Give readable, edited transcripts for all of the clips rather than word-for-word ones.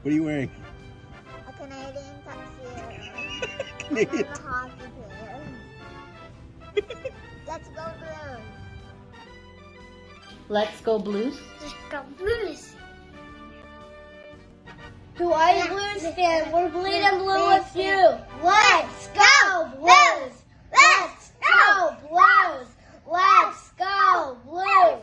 What are you wearing? A Canadian tuxedo. Canadian. I'm a hockey player. Let's go Blues. Let's go Blues. Let's go Blues. To all you Blues fans, we're bleeding blue with you. Let's go Blues. Let's go Blues. Let's go Blues.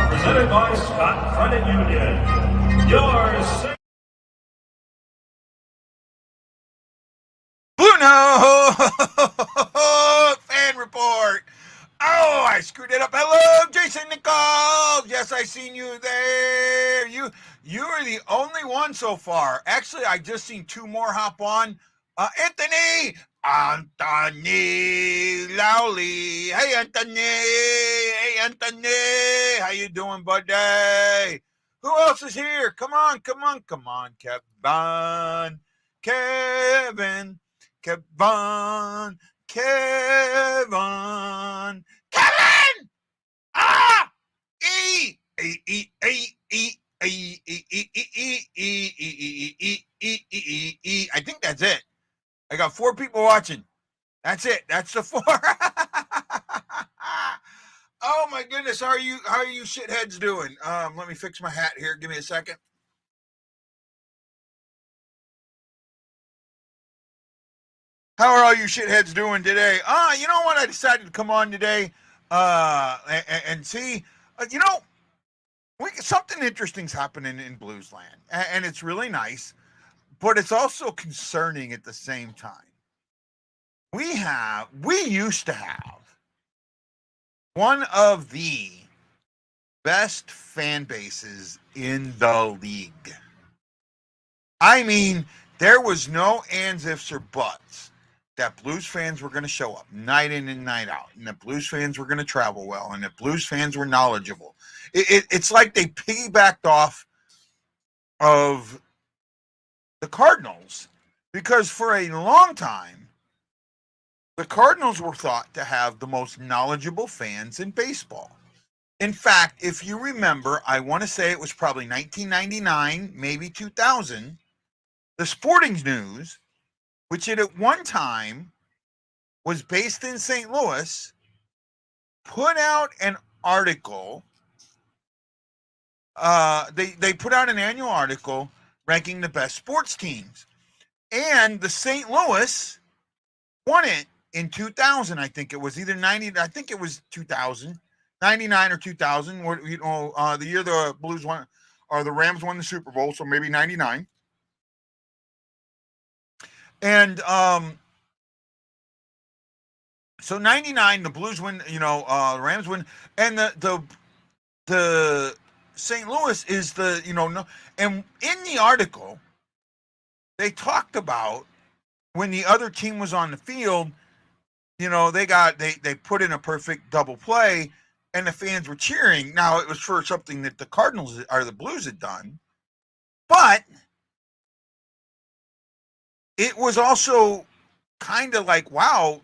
Presented by Scott Credit Union. Yours. BlueNote Fan Report. Oh, I screwed it up. Hello, Jason Nichols. Yes, I seen you there. You are the only one so far. Actually, I just seen two more hop on. Anthony Lowley. Hey, Anthony. How you doing, buddy? Who else is here? Come on, Kevin. Ah! I think that's it. I got 4 people watching. That's it. That's the 4. Oh my goodness, how are you shitheads doing? Let me fix my hat here. Give me a second. How are all you shitheads doing today? You know what? I decided to come on today and see, something interesting's happening in Bluesland, and it's really nice, but it's also concerning at the same time. We used to have one of the best fan bases in the league. I mean, there was no ands, ifs, or buts that Blues fans were going to show up night in and night out, and that Blues fans were going to travel well, and that Blues fans were knowledgeable. It's like they piggybacked off of the Cardinals, because for a long time, the Cardinals were thought to have the most knowledgeable fans in baseball. In fact, if you remember, I want to say it was probably 1999, maybe 2000, the Sporting News, which at one time was based in St. Louis, put out an article. They put out an annual article ranking the best sports teams. And the St. Louis won it in 2000. I think it was either 90. I think it was 2000, 99 or 2000. The year the Blues won, or the Rams won the Super Bowl. So maybe 99. And so 99, the Blues win. The Rams win, and the St. Louis is and in the article, they talked about when the other team was on the field, they put in a perfect double play and the fans were cheering. Now, it was for something that the Cardinals or the Blues had done, but it was also kind of like, wow,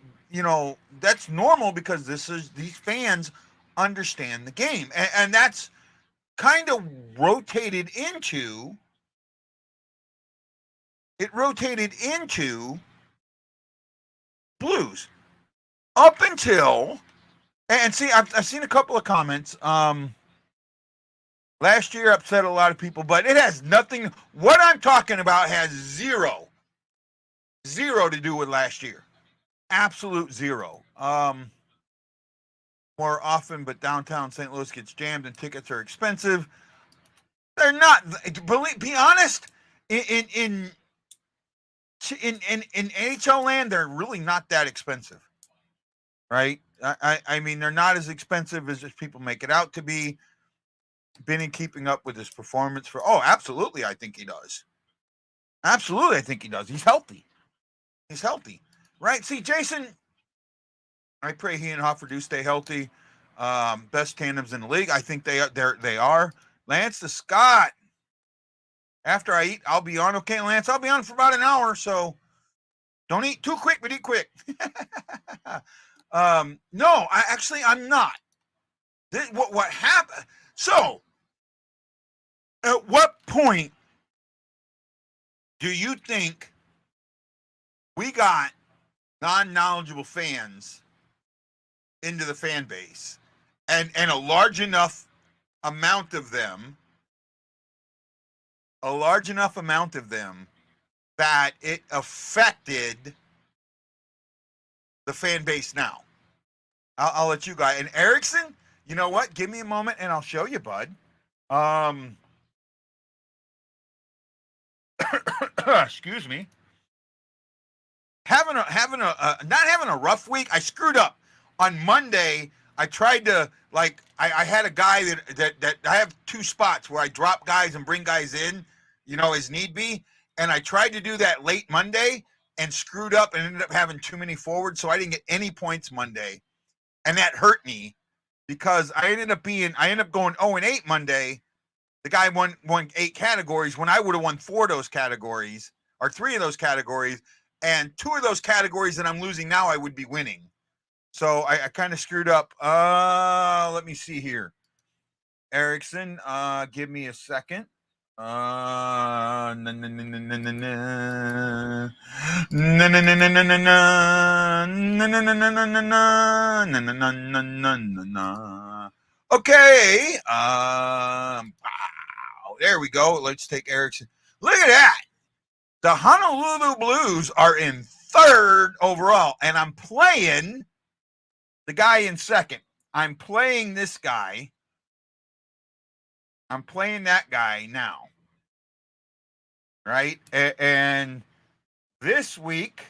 that's normal because these fans understand the game. And that's kind of rotated into Blues up until, and see, I've seen a couple of comments. Last year upset a lot of people, but it has nothing. What I'm talking about has zero to do with last year. Absolute zero. More often, but downtown St. Louis gets jammed and tickets are expensive. They're not. Be honest. In NHL land, they're really not that expensive, right? I mean, they're not as expensive as people make it out to be. Been keeping up with his performance for? Oh, absolutely. I think he does. Absolutely, I think he does. He's healthy. He's healthy, right? See, Jason, I pray he and Hoffer do stay healthy. Best tandems in the league. I think they are. Lance the Scott. After I eat, I'll be on. Okay, Lance, I'll be on for about an hour. So don't eat too quick, but eat quick. No, I'm not. What happened? So, at what point do you think we got non-knowledgeable fans into the fan base, and a large enough amount of them, that it affected the fan base now? I'll let you guys. And Erickson, you know what? Give me a moment and I'll show you, bud. Excuse me. Not having a rough week. I screwed up on Monday. I tried to I had a guy that I have two spots where I drop guys and bring guys in, as need be. And I tried to do that late Monday and screwed up and ended up having too many forwards, so I didn't get any points Monday, and that hurt me because I ended up going 0-8 Monday. The guy won 8 categories when I would have won 4 of those categories or 3 of those categories, and 2 of those categories that I'm losing now I would be winning. So I kind of screwed up. Let me see here. Erickson, give me a second. Okay. There we go. Let's take Erickson. Look at that. The Honolulu Blues are in 3rd overall, and I'm playing the guy in 2nd. I'm playing this guy. I'm playing that guy now. Right? And this week,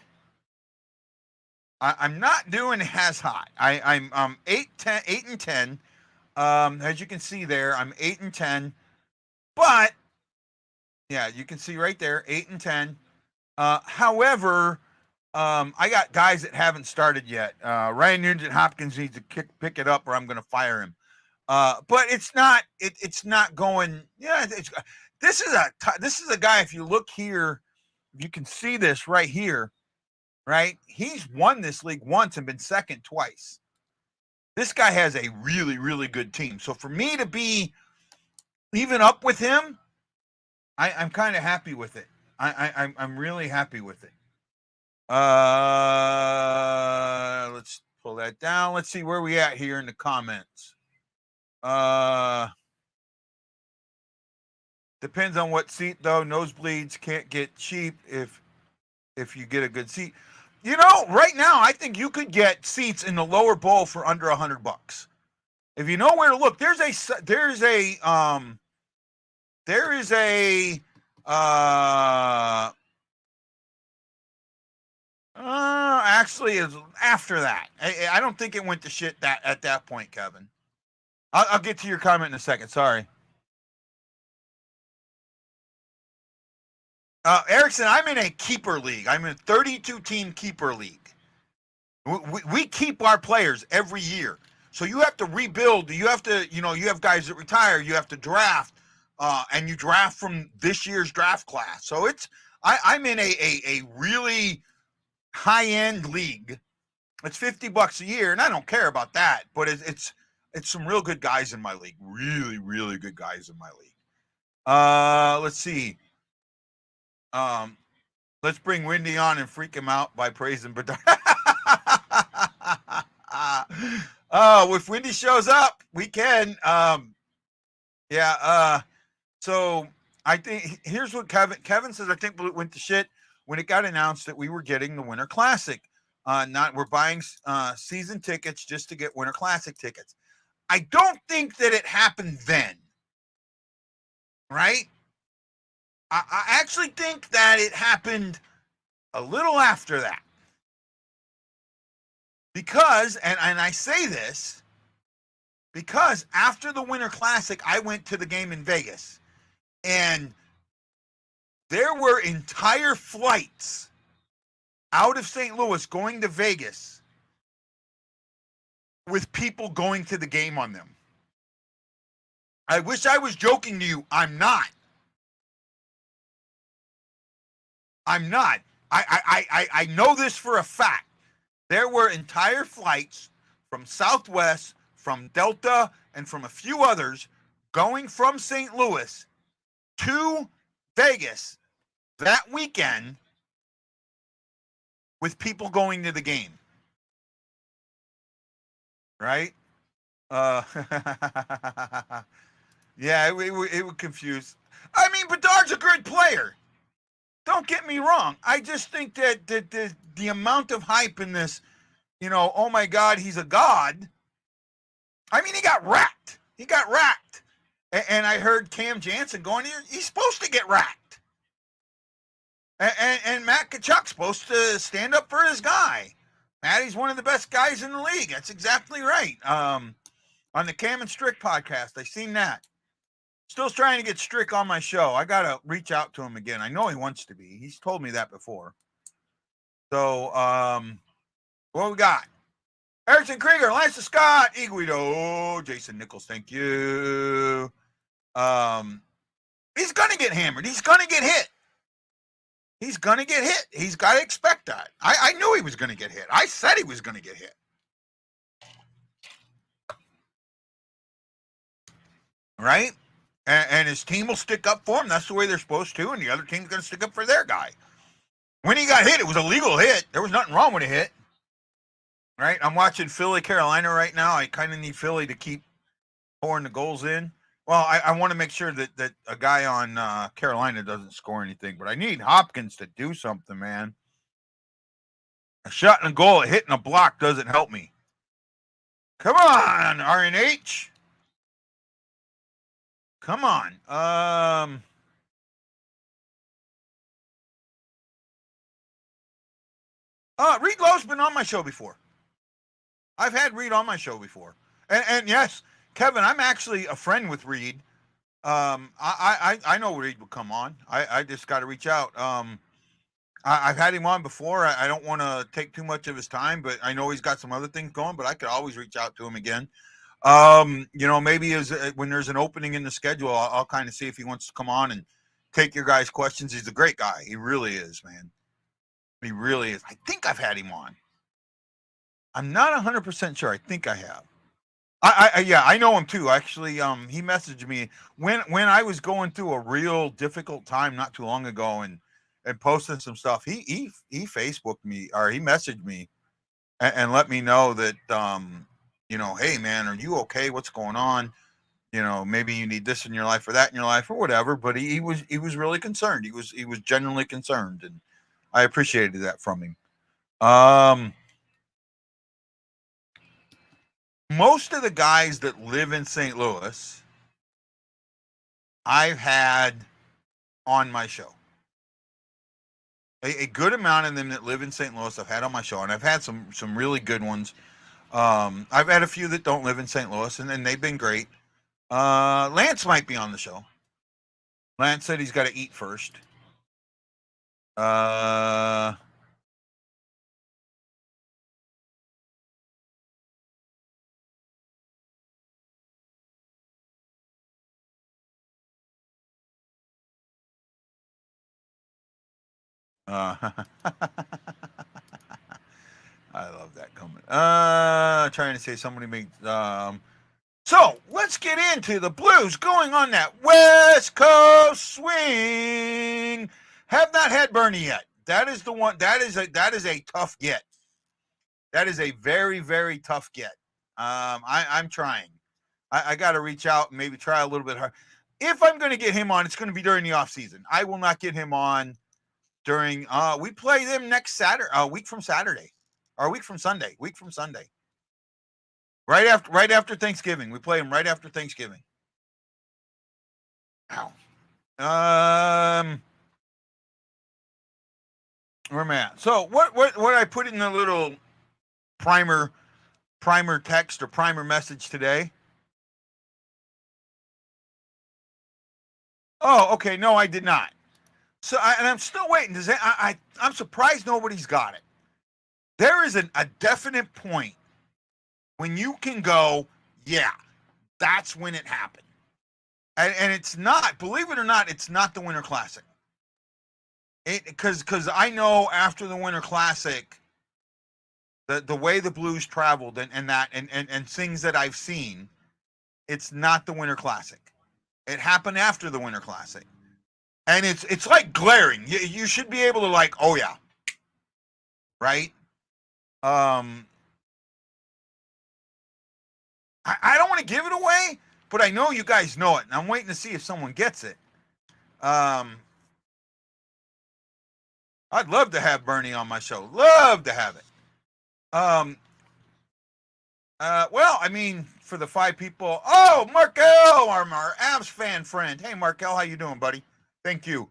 I'm not doing as hot. I'm 8 and 10. As you can see there, I'm 8 and 10. But yeah, you can see right there, 8 and 10. However, I got guys that haven't started yet. Ryan Nugent Hopkins needs to pick it up, or I'm going to fire him. But it's not. It's not going. Yeah, this is a guy. If you look here, you can see this right here. Right, he's won this league once and been 2nd twice. This guy has a really, really good team. So for me to be even up with him, I'm kind of happy with it. I'm really happy with it. Let's pull that down. Let's see where we at here in the comments. Depends on what seat though. Nosebleeds can't get cheap if you get a good seat. Right now I think you could get seats in the lower bowl for under $100. If you know where to look, actually is after that. I don't think it went to shit at that point, Kevin. I'll get to your comment in a second. Sorry. Erickson, I'm in a keeper league. I'm in a 32-team keeper league. We keep our players every year. So you have to rebuild. You have to, you have guys that retire. You have to draft, and you draft from this year's draft class. So I'm in a really high-end league. It's $50 a year, and I don't care about that. But it's some real good guys in my league. Really, really good guys in my league. Let's see. Let's bring Wendy on and freak him out by praising Bedard. If Wendy shows up, we can. So I think here's what Kevin says. I think it went to shit when it got announced that we were getting the Winter Classic. We're buying season tickets just to get Winter Classic tickets. I don't think that it happened then. Right? I actually think that it happened a little after that. Because, and I say this, because after the Winter Classic, I went to the game in Vegas, and there were entire flights out of St. Louis going to Vegas with people going to the game on them. I wish I was joking to you. I'm not. I'm not. I know this for a fact. There were entire flights from Southwest, from Delta, and from a few others going from St. Louis to Vegas that weekend with people going to the game. Right? Yeah, it would confuse. I mean, Bedard's a great player. Don't get me wrong. I just think that the amount of hype in this, oh my God, he's a god. I mean, he got racked. And I heard Cam Jansen going, he's supposed to get racked. And Matt Tkachuk's supposed to stand up for his guy. Matty's one of the best guys in the league. That's exactly right. On the Cam and Strick podcast, I seen that. Still trying to get Strick on my show. I got to reach out to him again. I know he wants to be. He's told me that before. So, what we got? Erickson Krieger, Lance Scott, Iguido, Jason Nichols, thank you. He's going to get hammered. He's going to get hit. He's going to get hit. He's got to expect that. I knew he was going to get hit. I said he was going to get hit. Right? And his team will stick up for him. That's the way they're supposed to. And the other team's going to stick up for their guy. When he got hit, it was a legal hit. There was nothing wrong with a hit. Right? I'm watching Philly, Carolina right now. I kind of need Philly to keep pouring the goals in. Well, I want to make sure that a guy on Carolina doesn't score anything. But I need Hopkins to do something, man. A shot and a goal, a hit and a block doesn't help me. Come on, RNH. Come on. Reed Lowe's been on my show before. I've had Reed on my show before. And yes, Kevin, I'm actually a friend with Reed. I know Reed would come on. I just got to reach out. I've had him on before. I don't want to take too much of his time, but I know he's got some other things going, but I could always reach out to him again. Maybe when there's an opening in the schedule, I'll kind of see if he wants to come on and take your guys' questions. He's a great guy. He really is, man. He really is. I think I've had him on. I'm not 100% sure. I think I have. I know him too. Actually, he messaged me when I was going through a real difficult time not too long ago and posting some stuff. He Facebooked me, or he messaged me and let me know that hey man, are you okay? What's going on? Maybe you need this in your life or that in your life or whatever. But he was really concerned. He was genuinely concerned, and I appreciated that from him. Most of the guys that live in St. Louis, I've had on my show. A good amount of them that live in St. Louis I've had on my show, and I've had some really good ones. I've had a few that don't live in St. Louis, and they've been great. Lance might be on the show. Lance said he's got to eat first. I love that comment. Trying to say somebody made. So let's get into the Blues going on that West Coast swing. Have not had Bernie yet. That is the one. That is a tough get. That is a very, very tough get. I'm trying. I got to reach out and maybe try a little bit hard. If I'm going to get him on, it's going to be during the off season. I will not get him on during. We play them next Saturday. A week from Saturday, or a week from Sunday. Right after Thanksgiving. We play them right after Thanksgiving. Ow. Where am I at? So what I put in the little primer text or primer message today? Oh, okay. No, I did not. So, and I'm still waiting. I'm surprised nobody's got it. There is a definite point when you can go, yeah, that's when it happened. And it's not, believe it or not, it's not the Winter Classic. Because I know after the Winter Classic, the way the Blues traveled and things that I've seen, it's not the Winter Classic. It happened after the Winter Classic. And it's like glaring. You should be able to like, oh yeah. Right? I don't want to give it away, but I know you guys know it, and I'm waiting to see if someone gets it. I'd love to have Bernie on my show. Love to have it. Well, I mean, for the 5 people. Oh, Markel, our Avs fan friend. Hey, Markel, how you doing, buddy? Thank you.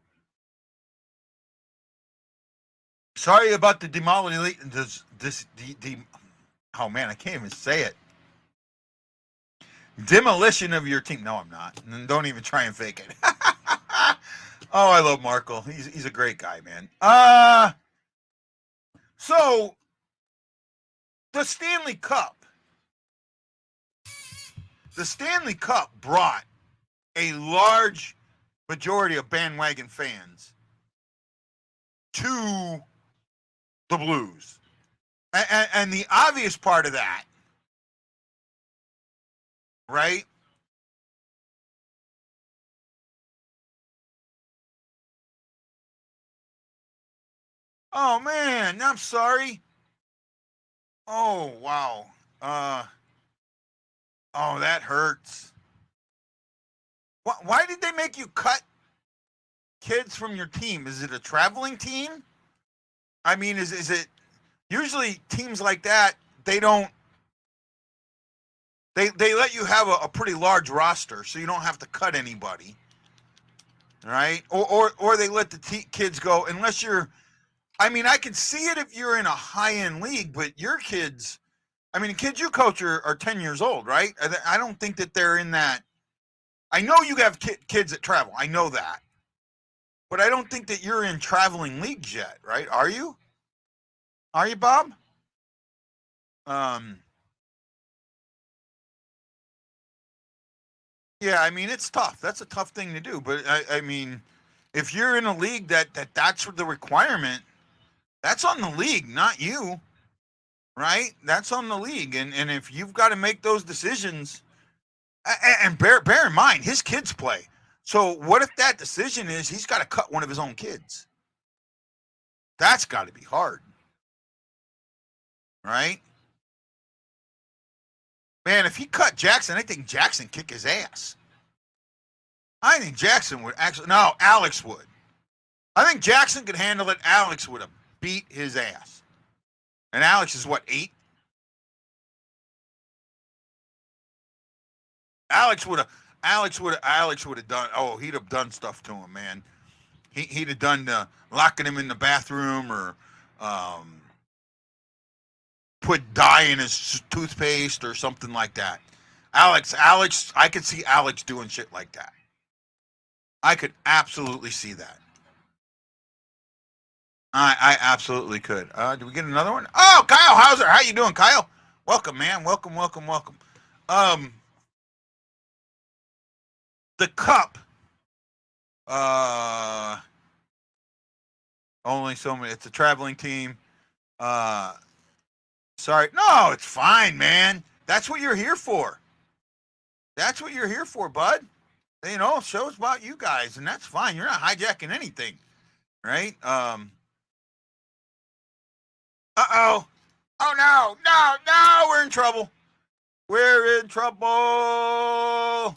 Sorry about the oh man, I can't even say it. Demolition of your team. No, I'm not. Don't even try and fake it. Oh, I love Markel. He's a great guy, man. So the Stanley Cup brought a large majority of bandwagon fans to the Blues. And the obvious part of that, right? Oh, man, I'm sorry. Oh, wow. Oh, that hurts. Why did they make you cut kids from your team? Is it a traveling team? I mean, is it usually teams like that? They don't. They let you have a pretty large roster, so you don't have to cut anybody, right? Or they let the kids go unless you're. I mean, I can see it if you're in a high-end league, but your kids. I mean, the kids you coach are 10 years old, right? I don't think that they're in that. I know you have kids that travel. I know that. But I don't think that you're in traveling leagues yet, right? Are you? Are you, Bob? Yeah, I mean, it's tough. That's a tough thing to do. But, I mean, if you're in a league that's the requirement, that's on the league, not you, right? That's on the league. And if you've got to make those decisions, and bear in mind, his kids play. So what if that decision is he's got to cut one of his own kids? That's got to be hard, right? Man, if he cut Jackson, I think Jackson kick his ass. I think Jackson would actually. No, Alex would. I think Jackson could handle it. Alex would have beat his ass. And Alex is what, 8? Alex would have done. Oh, he'd have done stuff to him, man. He'd have done locking him in the bathroom or put dye in his toothpaste or something like that. Alex, I could see Alex doing shit like that. I could absolutely see that. I absolutely could. Do we get another one? Oh, Kyle Hauser, how you doing, Kyle? Welcome, man. Welcome. The Cup. Only so many. It's a traveling team. Sorry. No, it's fine, man. That's what you're here for. That's what you're here for, bud. You know, show's about you guys, and that's fine. You're not hijacking anything, right? Uh-oh. Oh, no. We're in trouble. We're in trouble.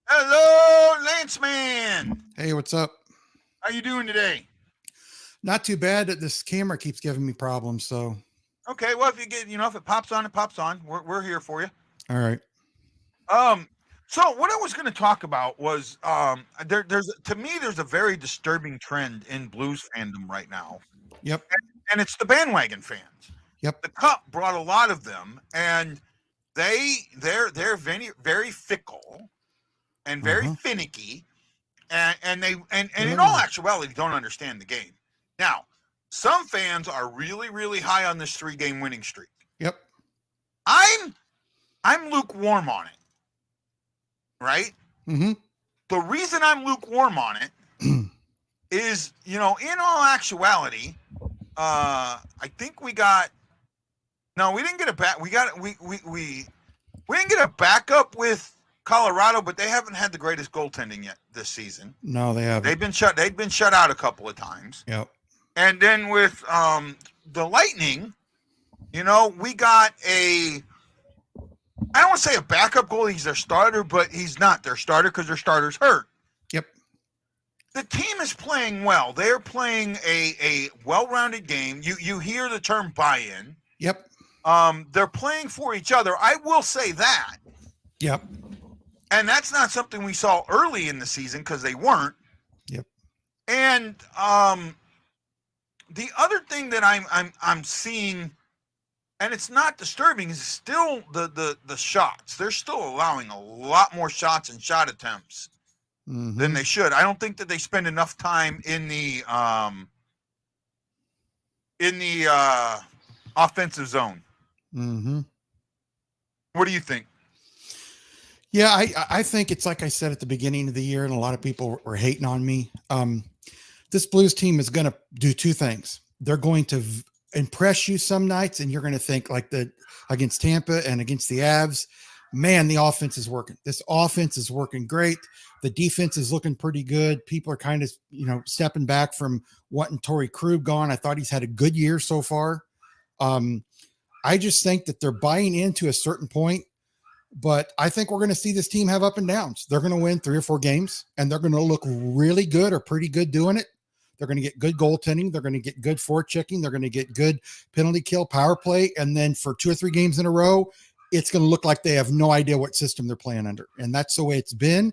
Hello, Lanceman. Hey, what's up? How you doing today? Not too bad. This camera keeps giving me problems, so. Okay, well, if it pops on, it pops on. We're here for you. All right. So what I was going to talk about was there's a very disturbing trend in Blues fandom right now. Yep. And it's the bandwagon fans. Yep. The Cup brought a lot of them, and they're very, very fickle and very finicky, and they in all actuality don't understand the game. Now, some fans are really, really high on this 3-game winning streak. Yep. I'm lukewarm on it. Right? Mm-hmm. The reason I'm lukewarm on it is, in all actuality, I think we didn't get a back. We didn't get a backup with Colorado, but they haven't had the greatest goaltending yet this season. No, they haven't. They've been shut out a couple of times. Yep. And then with the Lightning, we got I don't want to say a backup goalie. He's their starter, but he's not their starter because their starter's hurt. Yep. The team is playing well. They're playing a well-rounded game. You hear the term buy-in. Yep. They're playing for each other. I will say that. Yep. And that's not something we saw early in the season because they weren't. Yep. And the other thing that I'm seeing, and it's not disturbing, is still the shots. They're still allowing a lot more shots and shot attempts than they should. I don't think that they spend enough time in the offensive zone. Mm-hmm. What do you think? Yeah, I think it's like I said at the beginning of the year, and a lot of people were hating on me. This Blues team is going to do two things. They're going to impress you some nights, and you're going to think like against Tampa and against the Avs, man, the offense is working. This offense is working great. The defense is looking pretty good. People are kind of, stepping back from wanting Torrey Krug gone. I thought he's had a good year so far. I just think that they're buying into a certain point, but I think we're going to see this team have up and downs. They're going to win 3 or 4 games, and they're going to look really good or pretty good doing it. They're going to get good goaltending. They're going to get good forechecking. They're going to get good penalty kill, power play. And then for 2 or 3 games in a row, it's going to look like they have no idea what system they're playing under. And that's the way it's been.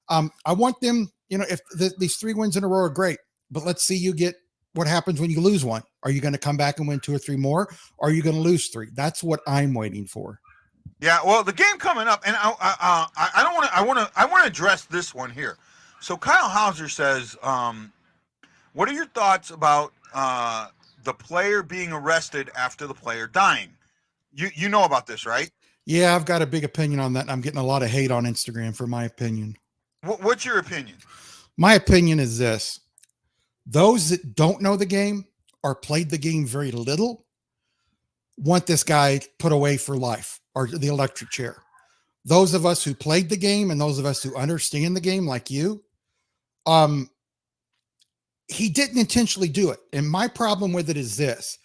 I want them, if these 3 wins in a row are great, but let's see you get what happens when you lose one. Are you going to come back and win 2 or 3 more? Or are you going to lose 3? That's what I'm waiting for. Yeah, well, the game coming up, and I want to address this one here. So Kyle Hauser says, what are your thoughts about the player being arrested after the player dying? You know about this, right? Yeah, I've got a big opinion on that, and I'm getting a lot of hate on Instagram for my opinion. What's your opinion? My opinion is this. Those that don't know the game or played the game very little want this guy put away for life or the electric chair. Those of us who played the game and those of us who understand the game like you, he didn't intentionally do it. And my problem with it is this.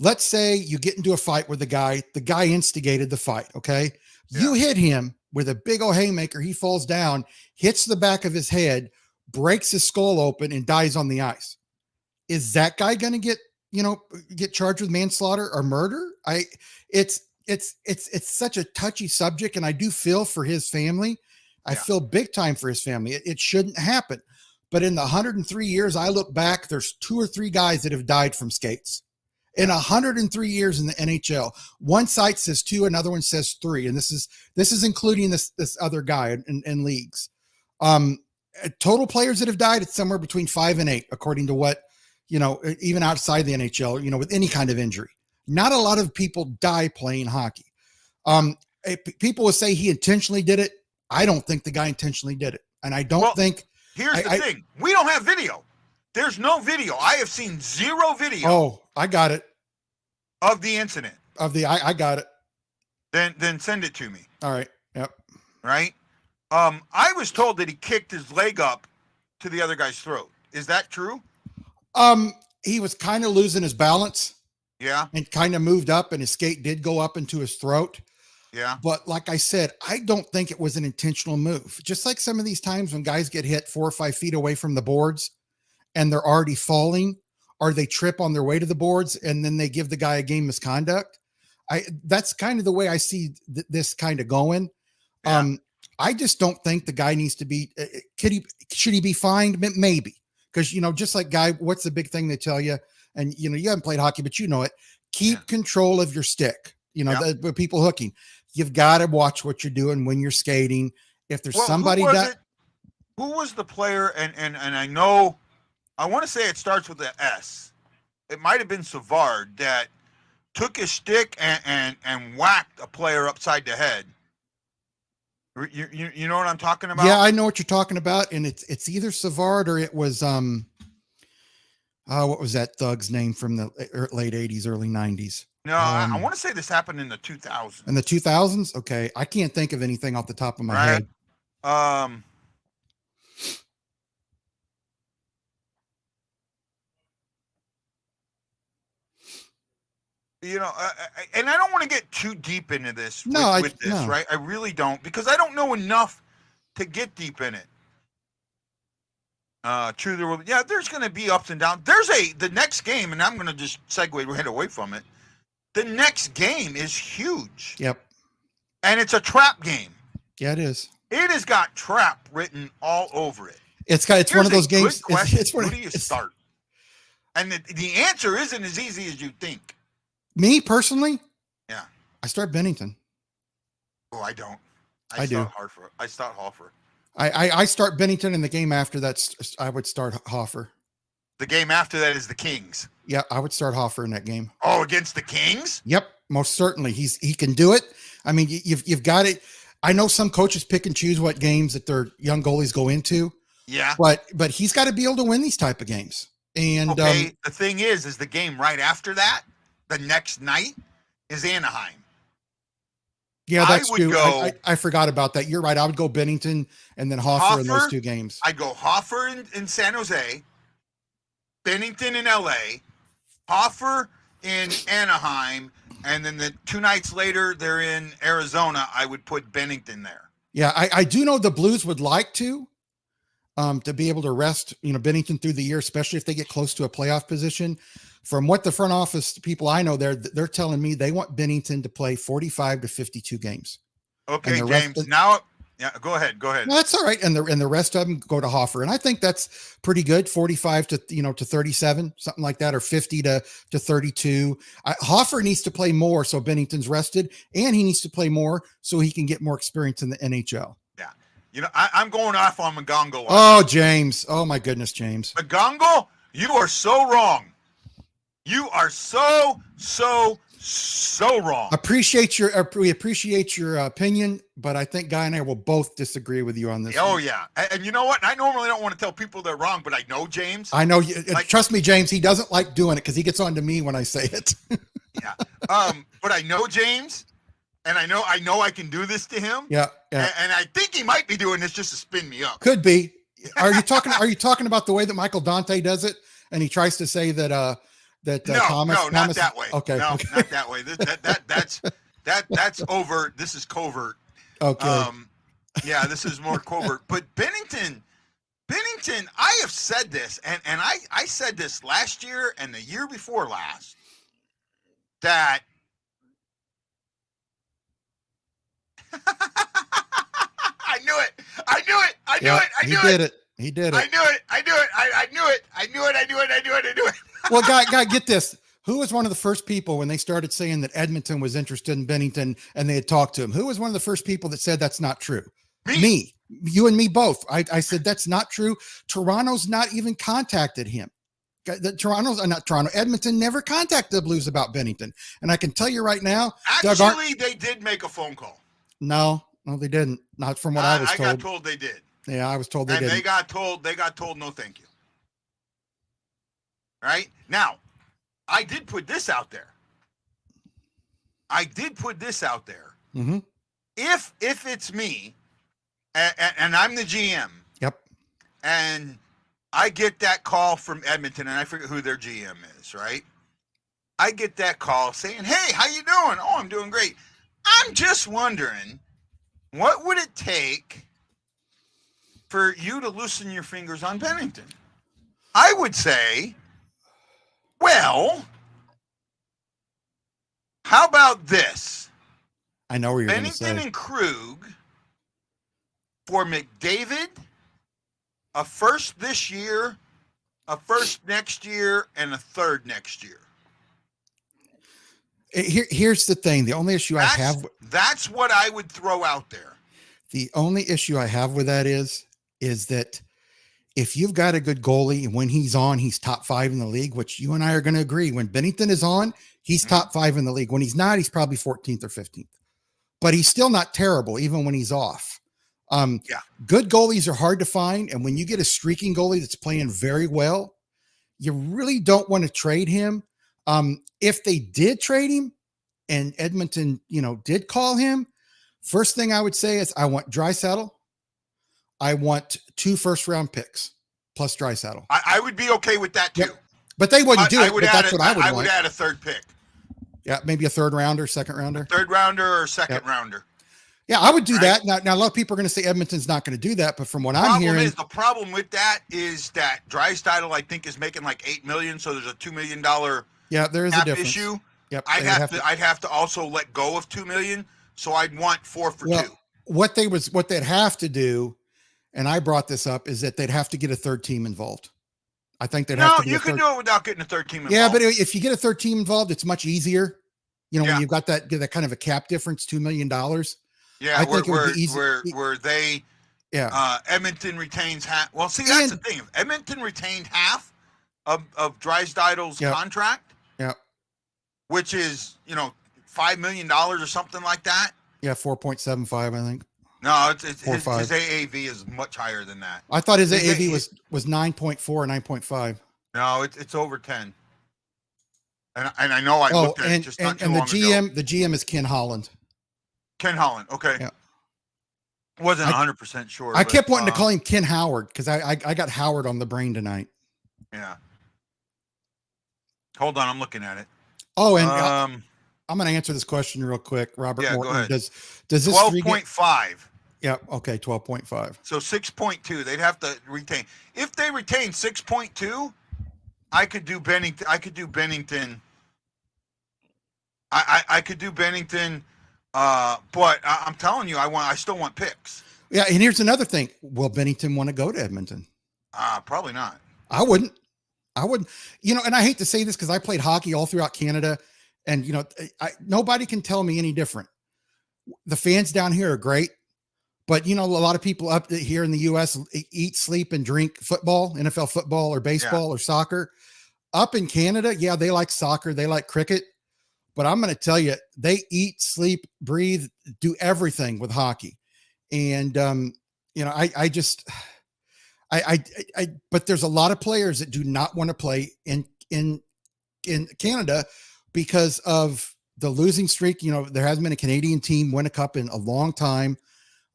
Let's say you get into a fight with the guy instigated the fight. Okay. Yeah. You hit him with a big old haymaker. He falls down, hits the back of his head, breaks his skull open and dies on the ice. Is that guy going to get charged with manslaughter or murder? It's such a touchy subject. And I do feel for his family. I feel big time for his family. It shouldn't happen. But in the 103 years I look back, there's 2 or 3 guys that have died from skates. In 103 years in the NHL, one site says 2, another one says 3, and this is including this other guy in leagues. Total players that have died, it's somewhere between 5 and 8, according to what even outside the NHL, with any kind of injury. Not a lot of people die playing hockey. People will say he intentionally did it. I don't think the guy intentionally did it, and I don't think. Here's the thing. We don't have video. There's no video. I have seen 0 video. Oh, I got it. Of the incident. I got it. Then send it to me. All right. Yep. Right? I was told that he kicked his leg up to the other guy's throat. Is that true? He was kind of losing his balance. Yeah. And kind of moved up, and his skate did go up into his throat. Yeah. But like I said, I don't think it was an intentional move. Just like some of these times when guys get hit 4 or 5 feet away from the boards and they're already falling, or they trip on their way to the boards and then they give the guy a game misconduct. That's kind of the way I see this kind of going. Yeah. I just don't think the guy needs to be, should he be fined? Maybe. Because, just like what's the big thing they tell you? And, you haven't played hockey, but you know it. keep control of your stick. You know, the people hooking, you've got to watch what you're doing when you're skating. If there's somebody who was the player? And I know, I want to say it starts with an S. It might have been Savard that took his stick and whacked a player upside the head. You know what I'm talking about? Yeah, I know what you're talking about, and it's either Savard or it was what was that thug's name from the late 80s, early 90s? No, I want to say this happened in the 2000s. In the 2000s? Okay, I can't think of anything off the top of my head. You know, and I don't want to get too deep into this with this, right? I really don't, because I don't know enough to get deep in it. True, there's going to be ups and downs. The next game, and I'm going to just segue right away from it. The next game is huge. Yep. And it's a trap game. Yeah, it is. It has got trap written all over it. It's one of those games. Who do you start? And the answer isn't as easy as you think. Me personally? Yeah. I start Bennington. Oh, I don't. I do. I start Hoffer. I start Bennington, in the game after that, I would start Hoffer. The game after that is the Kings. Yeah, I would start Hoffer in that game. Oh, against the Kings? Yep, most certainly. He can do it. I mean, you've got it. I know some coaches pick and choose what games that their young goalies go into. Yeah. But he's got to be able to win these type of games. And the thing is the game right after that, the next night, is Anaheim. Yeah, that's true. I forgot about that. You're right. I would go Bennington and then Hoffer in those two games. I go Hoffer in San Jose, Bennington in LA, Hoffer in Anaheim, and then the 2 nights later they're in Arizona. I would put Bennington there. Yeah, I do know the Blues would like to be able to rest, Bennington through the year, especially if they get close to a playoff position. From what the front office people I know, they're telling me they want Bennington to play 45 to 52 games. Okay, James. Go ahead. No, that's all right. And the rest of them go to Hoffer. And I think that's pretty good. 45 to 37, something like that, or 50 to 32. Hoffer needs to play more so Bennington's rested, and he needs to play more so he can get more experience in the NHL. Yeah. I'm going off on McGonagall. Oh, James. Oh, my goodness, James. McGonagall, you are so wrong. You are so wrong. We appreciate your opinion, but I think Guy and I will both disagree with you on this. Oh, yeah. And you know what? I normally don't want to tell people they're wrong, but I know James. I know. Trust me, James, he doesn't like doing it because he gets on to me when I say it. Yeah. But I know James, and I know I can do this to him. Yeah. And I think he might be doing this just to spin me up. Could be. Are you talking about the way that Michael Dante does it? And he tries to say that Thomas, not that way. Okay. No, not that way. That's overt. This is covert. Okay. Yeah, this is more covert. But Bennington, I have said this, and I said this last year and the year before last, that I knew it. He did it. I knew it. Well, guy, get this. Who was one of the first people when they started saying that Edmonton was interested in Bennington and they had talked to him? Who was one of the first people that said that's not true? Me. You and me both. I said that's not true. Toronto's not even contacted him. Edmonton never contacted the Blues about Bennington. And I can tell you right now. Actually, they did make a phone call. No, they didn't. Not from what I was told. I got told they did. Yeah, I was told they did. And they got told no thank you. Right? Now, I did put this out there. Mm-hmm. If it's me, and I'm the GM. Yep. And I get that call from Edmonton, and I forget who their GM is, right? I get that call saying, "Hey, how you doing?" "Oh, I'm doing great." I'm just wondering, what would it take for you to loosen your fingers on Bennington? I would say, well, how about this? I know where you're going to say. Bennington and Krug for McDavid, a first this year, a first next year, and a third next year. Here's the thing. The only issue I have, That's what I would throw out there. the only issue I have with that is that if you've got a good goalie and when he's on, he's top 5 in the league, which you and I are going to agree. When Bennington is on, he's top 5 in the league. When he's not, he's probably 14th or 15th, but he's still not terrible, even when he's off. Good goalies are hard to find. And when you get a streaking goalie that's playing very well, you really don't want to trade him. If they did trade him and Edmonton, did call him, first thing I would say is I want Draisaitl. I want 2 first-round picks plus Draisaitl. I would be okay with that too. Yep. But they wouldn't do it. But that's what I would want. I would add a 3rd pick. Yeah, maybe a 3rd rounder, 2nd rounder. 3rd rounder or 2nd rounder. Yeah, I would do that. Now, a lot of people are going to say Edmonton's not going to do that, but from what I'm hearing, the problem with that is that Draisaitl, I think, is making like $8 million, so there's a $2 million there is a difference. issue. Yep, I'd have to also let go of $2 million, so I'd want 4 for 2. What they'd have to do, and I brought this up, is that they'd have to get a 3rd team involved. I think they'd have to. No, you can do it without getting a 3rd team involved. Yeah, but if you get a 3rd team involved, it's much easier. When you've got that kind of a cap difference, $2 million. Yeah, I think it would be easy. Where they, Edmonton retains half. Well, see, that's the thing. If Edmonton retained half of Draisaitl's contract, which is $5 million or something like that. Yeah, 4.75, I think. No, his AAV is much higher than that. I thought his AAV was 9.4 or 9.5. No, it's over 10. And I know I looked at it just not too long ago. The GM is Ken Holland. Ken Holland, okay. Yeah. Wasn't 100% sure. I kept wanting to call him Ken Howard because I got Howard on the brain tonight. Yeah. Hold on, I'm looking at it. Oh, and I'm going to answer this question real quick. Robert Morton, go ahead. Does this 12.5? Yeah, okay, 12.5. So 6.2, they'd have to retain. If they retain 6.2, I could do Bennington. I could do Bennington. But I'm telling you, I still want picks. Yeah, and here's another thing. Will Bennington want to go to Edmonton? Probably not. I wouldn't. And I hate to say this because I played hockey all throughout Canada, and nobody can tell me any different. The fans down here are great, but a lot of people up here in the U.S. eat, sleep, and drink football, NFL football, or baseball, or soccer. Up in Canada, they like soccer, they like cricket. But I'm going to tell you, they eat, sleep, breathe, do everything with hockey. And, but there's a lot of players that do not want to play in Canada because of the losing streak. There hasn't been a Canadian team win a cup in a long time.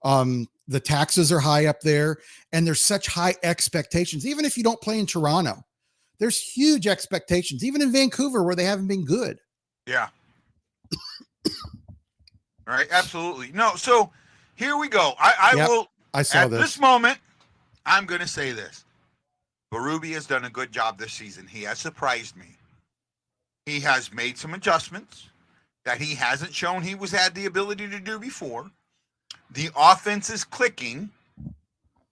The taxes are high up there, and there's such high expectations. Even if you don't play in Toronto, there's huge expectations, even in Vancouver where they haven't been good. Yeah. Right. Absolutely. No. So here we go. I saw at this moment, I'm going to say this. Berube has done a good job this season. He has surprised me. He has made some adjustments that he hasn't shown he had the ability to do before. The offense is clicking,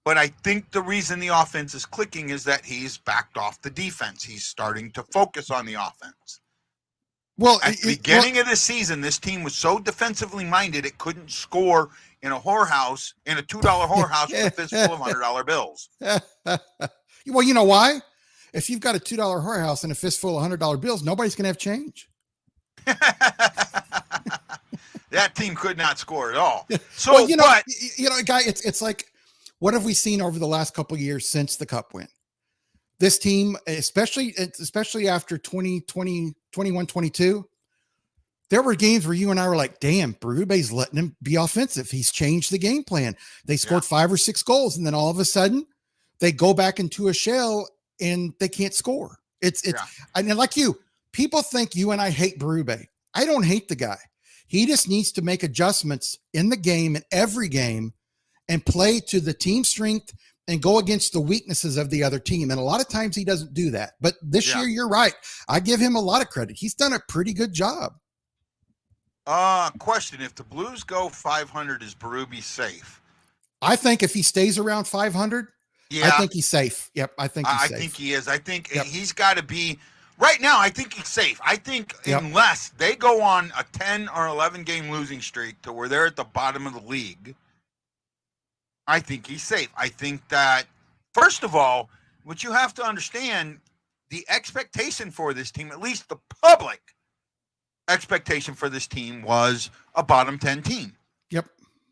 but I think the reason the offense is clicking is that he's backed off the defense. He's starting to focus on the offense. Well, at the beginning of the season, this team was so defensively minded it couldn't score in a $2 whorehouse with a fistful of $100 bills. Well, you know why? If you've got a $2 whorehouse and a fistful of $100 bills, nobody's going to have change. That team could not score at all. So, well, guy, it's like, what have we seen over the last couple of years since the Cup win? This team, especially after 2020, 21, 22, there were games where you and I were like, damn, Berube's letting him be offensive. He's changed the game plan. They scored 5 or 6 goals, and then all of a sudden they go back into a shell and they can't score. I mean, like people think you and I hate Berube. I don't hate the guy. He just needs to make adjustments in the game, in every game, and play to the team strength and go against the weaknesses of the other team. And a lot of times he doesn't do that. But this year, you're right. I give him a lot of credit. He's done a pretty good job. Question. If the Blues go 500, is Berube safe? I think if he stays around 500, I think he's safe. Yep, I think he's safe. I think he is. I think he's got to be – right now, I think he's safe. I think Yep. unless they go on a 10 or 11 game losing streak to where they're at the bottom of the league, I think he's safe. I think that, first of all, what you have to understand, the expectation for this team, at least the public expectation for this team, was a bottom 10 team. Yep.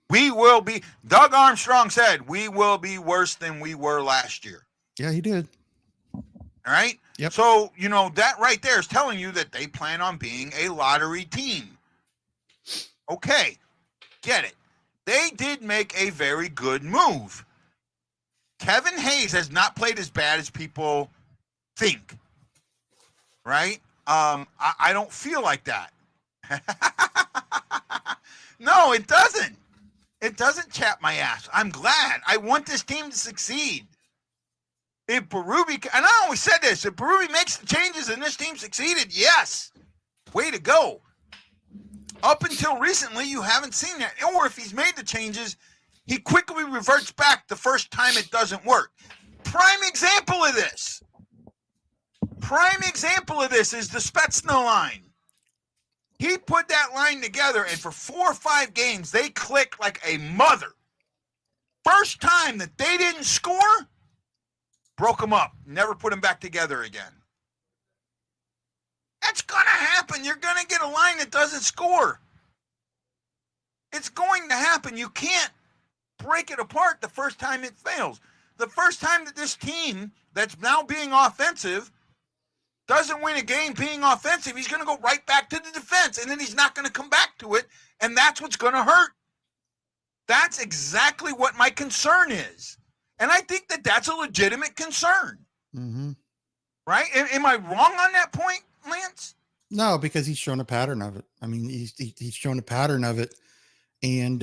We will be, Doug Armstrong said, we will be worse than we were last year. Yeah, he did. All right? Yep. So, that right there is telling you that they plan on being a lottery team. Okay, get it. They did make a very good move. Kevin Hayes has not played as bad as people think, right? I don't feel like that. No, it doesn't. It doesn't chap my ass. I'm glad. I want this team to succeed. If Berube, and I always said this, if Berube makes the changes and this team succeeded, yes, way to go. Up until recently, you haven't seen that. Or if he's made the changes, he quickly reverts back the first time it doesn't work. Prime example of this is the Spetsna line. He put that line together, and for 4 or 5 games, they clicked like a mother. First time that they didn't score, broke them up. Never put them back together again. That's going to happen. You're going to get a line that doesn't score. It's going to happen. You can't break it apart the first time it fails. The first time that this team that's now being offensive doesn't win a game being offensive, he's going to go right back to the defense, and then he's not going to come back to it, and that's what's going to hurt. That's exactly what my concern is. And I think that that's a legitimate concern. Mm-hmm. Right? Am I wrong on that point, Lance? No, because he's shown a pattern of it. I mean, he's shown a pattern of it, and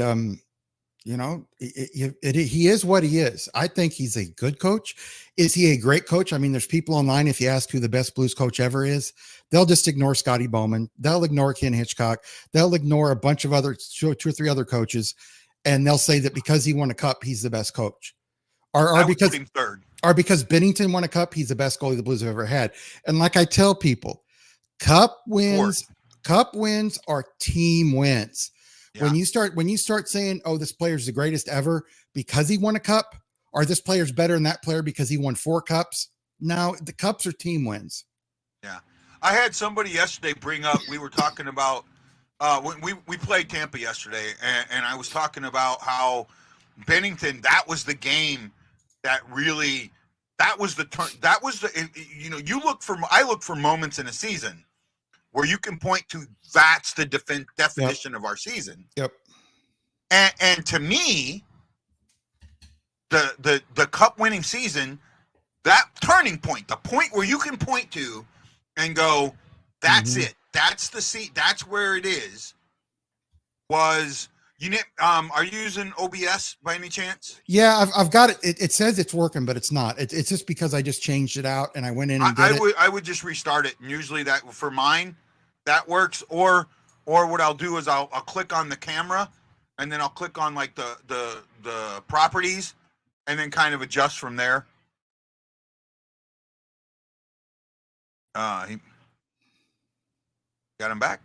he is what he is. I think he's a good coach. Is he a great coach? I mean, there's people online. If you ask who the best Blues coach ever is, they'll just ignore Scotty Bowman. They'll ignore Ken Hitchcock. They'll ignore a bunch of other 2 or 3 other coaches, and they'll say that because he won a cup, he's the best coach. Or because Bennington won a cup, he's the best goalie the Blues have ever had. And like I tell people, cup wins are team wins. Yeah. When you start saying, "Oh, this player's the greatest ever because he won a cup," or "This player's better than that player because he won 4 cups," no, the cups are team wins. Yeah, I had somebody yesterday bring up. We were talking about when we played Tampa yesterday, and I was talking about how Bennington, that was the game. I look for moments in a season where you can point to that's the definition of our season. Yep. And to me, the cup winning season, that turning point, the point where you can point to and go, that's it. That's the seat. That's where it is. Was. Are you using OBS by any chance? Yeah, I've got it. It says it's working, but it's not. It's just because I just changed it out and I went in and I would just restart it. And usually that for mine, that works. Or what I'll do is I'll click on the camera and then I'll click on like the properties and then kind of adjust from there. He got him back.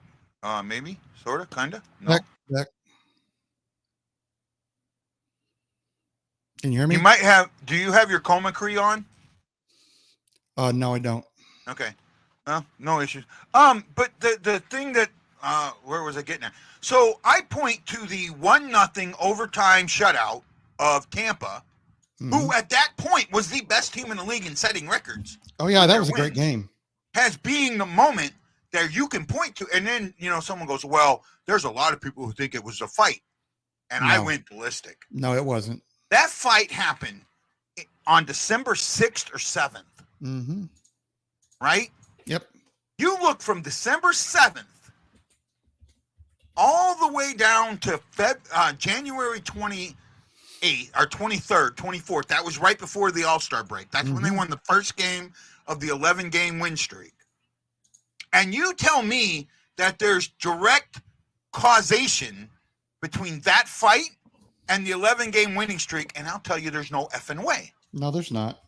Maybe, sort of, kind of. No. Back. Can you hear me? You might have. Do you have your coma Cree on? No, I don't. Okay. No issues. But the thing that where was I getting at? So I point to the 1-0 overtime shutout of Tampa, who at that point was the best team in the league in setting records. Oh yeah, that was a great game. As being the moment that you can point to, and then someone goes, "Well, there's a lot of people who think it was a fight," and I went ballistic. No, it wasn't. That fight happened on December 6th or 7th. Mm-hmm. Right? Yep. You look from December 7th all the way down to January 28th or 23rd, 24th. That was right before the All-Star break. That's when they won the first game of the 11-game win streak. And you tell me that there's direct causation between that fight and the 11-game winning streak, and I'll tell you there's no effing way. No, there's not.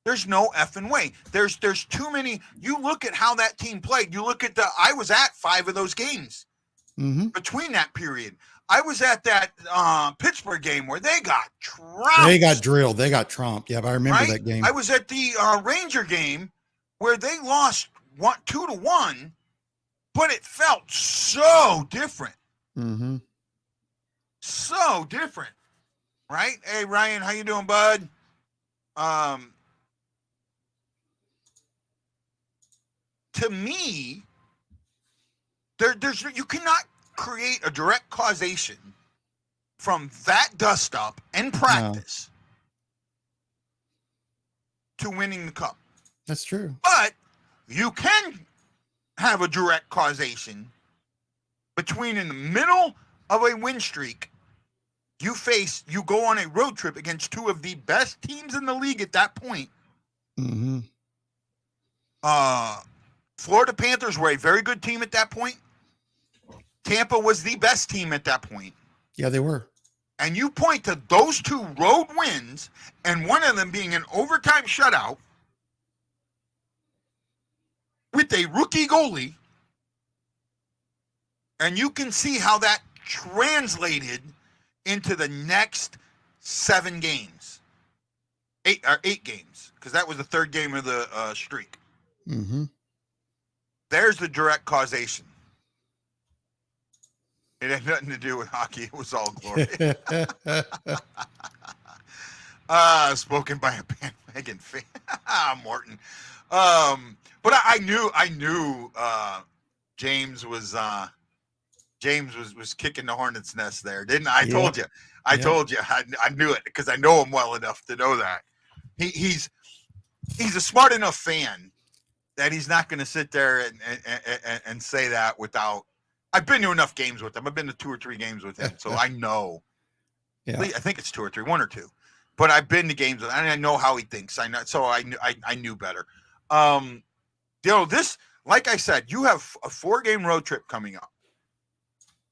There's no effing way. There's too many. You look at how that team played. You look at I was at 5 of those games between that period. I was at that Pittsburgh game where they got trounced. They got drilled. They got trumped. Yeah, I remember that game. I was at the Ranger game where they lost 2-1, but it felt so different. Mm-hmm. So different, right? Hey, Ryan, how you doing, bud? To me, there's you cannot create a direct causation from that dust up and practice to winning the cup. That's true. But you can have a direct causation between in the middle of a win streak, you go on a road trip against 2 of the best teams in the league at that point. Mm-hmm. Florida Panthers were a very good team at that point. Tampa was the best team at that point. Yeah, they were. And you point to those 2 road wins, and one of them being an overtime shutout with a rookie goalie, and you can see how that translated into the next 7 games. 8 games, because that was the 3rd game of the streak. Mm-hmm. There's the direct causation. It had nothing to do with hockey. It was all glory. Spoken by a bandwagon fan, Morton. But I knew James was kicking the hornet's nest there, didn't I? I told you. I told you. I knew it because I know him well enough to know that he's a smart enough fan that he's not going to sit there and say that without. I've been to enough games with him. I've been to 2 or 3 games with him, so I know. Yeah. I think it's 2 or 3, 1 or 2. But I've been to games with him, and I know how he thinks. I know, so I knew better. This, like I said, you have a 4-game road trip coming up.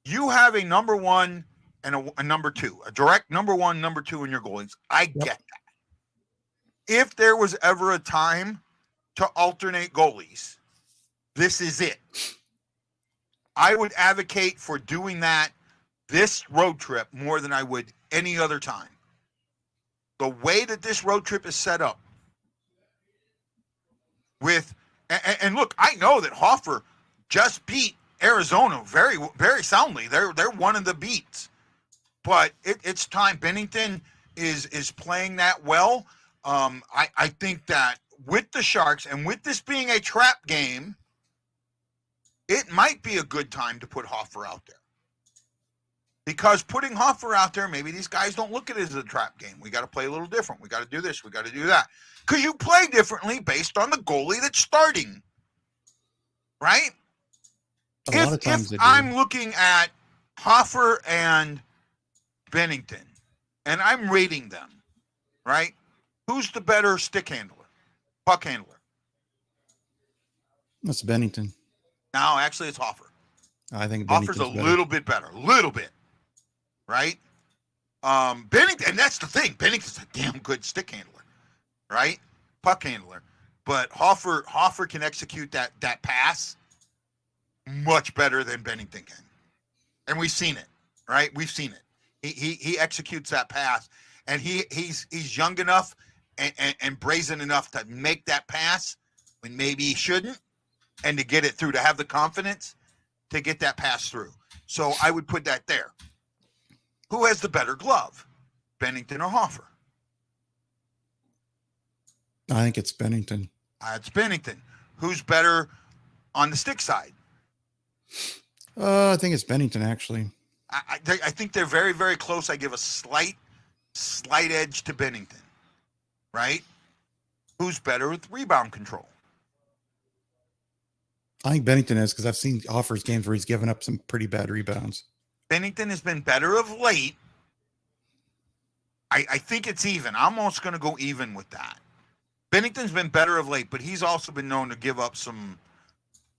You have a number 1 and a number 2, a direct number 1, number 2 in your goalies. I get that. If there was ever a time to alternate goalies, this is it. I would advocate for doing that this road trip more than I would any other time. The way that this road trip is set up and look, I know that Hoffer just beat Arizona very, very soundly. They're one of the beats, but it's time. Bennington is playing that well. I think that with the Sharks and with this being a trap game, it might be a good time to put Hoffer out there. Because putting Hoffer out there, maybe these guys don't look at it as a trap game. We got to play a little different. We got to do this. We got to do that. Because you play differently based on the goalie that's starting. Right? A lot of times if I'm looking at Hoffer and Bennington, and I'm rating them, right? Who's the better stick handler, puck handler? That's Bennington. No, actually, it's Hoffer. I think Hoffer's a little bit better, right? Bennington, and that's the thing. Bennington's a damn good stick handler, right? Puck handler, but Hoffer can execute that pass much better than Bennington can, and we've seen it, right? We've seen it. He executes that pass, and he's young enough and brazen enough to make that pass when maybe he shouldn't. And to get it through, to have the confidence to get that pass through. So I would put that there. Who has the better glove, Bennington or Hoffer? I think it's Bennington. It's Bennington. Who's better on the stick side? I think it's Bennington, actually. I think they're very, very close. I give a slight edge to Bennington, right? Who's better with rebound control? I think Bennington is, because I've seen Hoffer's games where he's given up some pretty bad rebounds. Bennington has been better of late. I think it's even. I'm almost going to go even with that. Bennington's been better of late, but he's also been known to give up some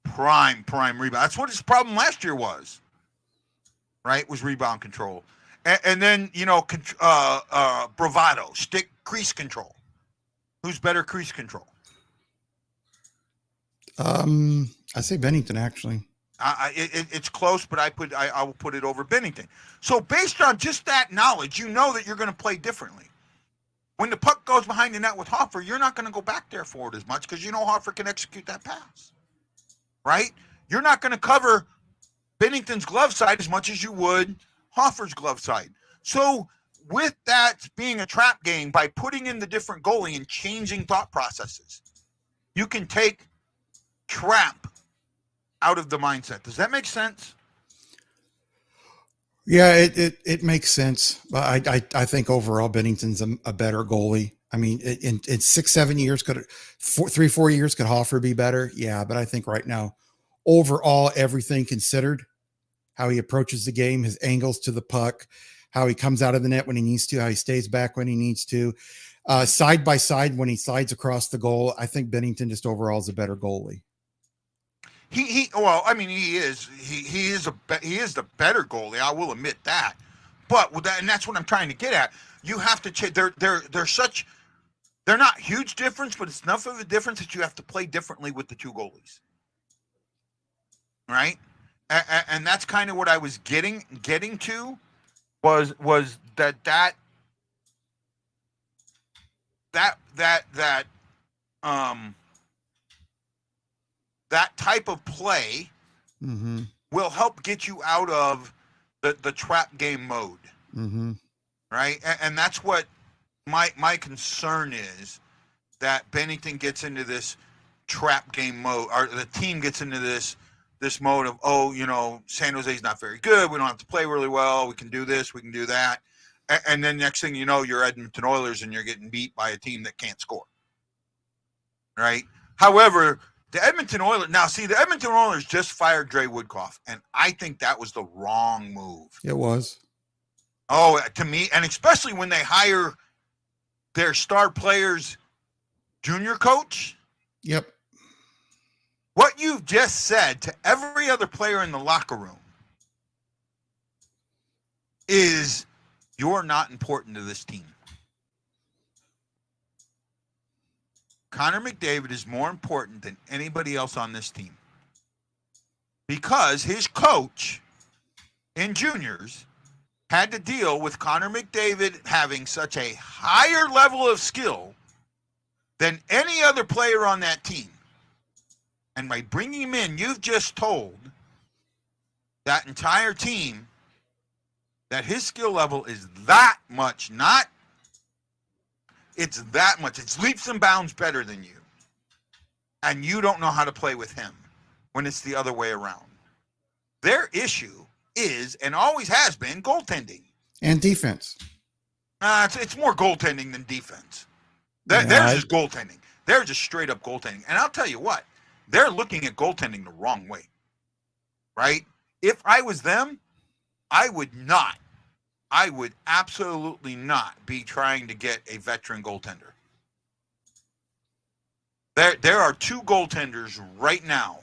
prime rebound. That's what his problem last year was, right? Was rebound control. And then, bravado, stick crease control. Who's better crease control? I say Bennington actually. It's close, but I will put it over Bennington. So based on just that knowledge, you know that you're going to play differently. When the puck goes behind the net with Hoffer, you're not going to go back there for it as much because you know Hoffer can execute that pass, right? You're not going to cover Bennington's glove side as much as you would Hoffer's glove side. So with that being a trap game, by putting in the different goalie and changing thought processes, you can take trap out of the mindset. Does that make sense? Yeah, it makes sense. But I think overall Bennington's a better goalie. I mean, in 6-7 years, 3-4 years, could Hoffer be better? Yeah, but I think right now, overall, everything considered, how he approaches the game, his angles to the puck, how he comes out of the net when he needs to, how he stays back when he needs to, side by side when he slides across the goal. I think Bennington just overall is a better goalie. Well, I mean, he is the better goalie. I will admit that. But with that, and that's what I'm trying to get at. You have to change. They're not huge difference, but it's enough of a difference that you have to play differently with the two goalies, right? And that's kind of what I was getting to was that type of play will help get you out of the trap game mode, right? And that's what my concern is, that Bennington gets into this trap game mode, or the team gets into this mode of, San Jose's not very good. We don't have to play really well. We can do this. We can do that. And then next thing you know, you're Edmonton Oilers and you're getting beat by a team that can't score, right? However, the Edmonton Oilers just fired Dre Woodcroft, and I think that was the wrong move. It was. Oh, to me, and especially when they hire their star players' junior coach. Yep. What you've just said to every other player in the locker room is, you're not important to this team. Connor McDavid is more important than anybody else on this team, because his coach in juniors had to deal with Connor McDavid having such a higher level of skill than any other player on that team. And by bringing him in, you've just told that entire team that his skill level is that much, it's that much. It's leaps and bounds better than you. And you don't know how to play with him when it's the other way around. Their issue is, and always has been, goaltending. And defense. It's more goaltending than defense. They're just goaltending. They're just straight up goaltending. And I'll tell you what, they're looking at goaltending the wrong way, right? If I was them, I would absolutely not be trying to get a veteran goaltender. There are two goaltenders right now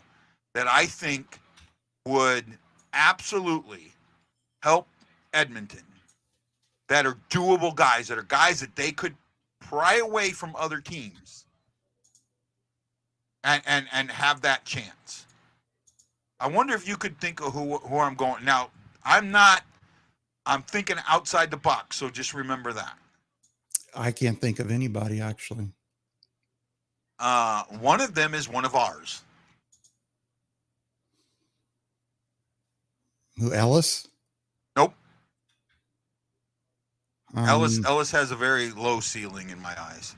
that I think would absolutely help Edmonton, that are doable guys, that are guys that they could pry away from other teams and have that chance. I wonder if you could think of who I'm going. Now, I'm thinking outside the box, so just remember that. I can't think of anybody, actually. One of them is one of ours. Who, Ellis? Nope. Ellis has a very low ceiling in my eyes.